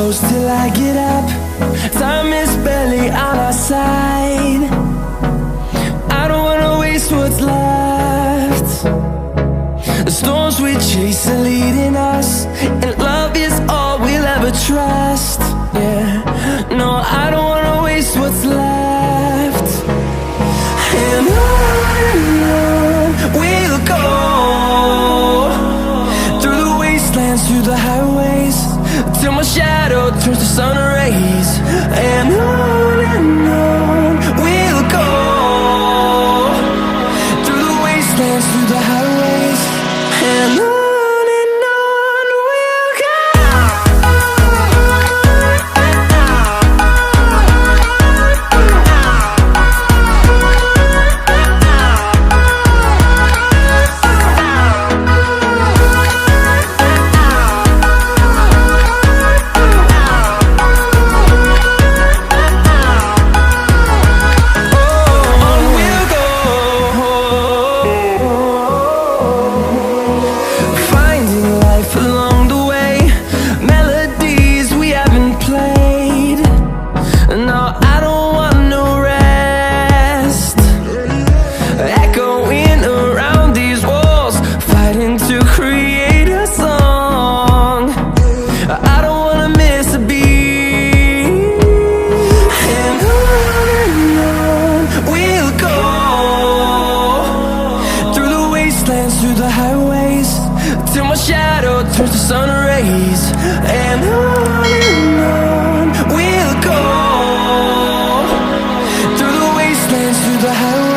close till I get up. Time is barely on our side. I don't wanna waste what's left. The storms we chase are leading us, and love is all we'll ever trust. Yeah, no, I don't wanna waste what's left. And on we'll go, through the wastelands, through the highways, till my shadow turns to sun rays. And on we'll go, through the wastelands, through the highways, and on. Through the highways, till my shadow turns to sun rays. And on we'll go, through the wastelands, through the highways.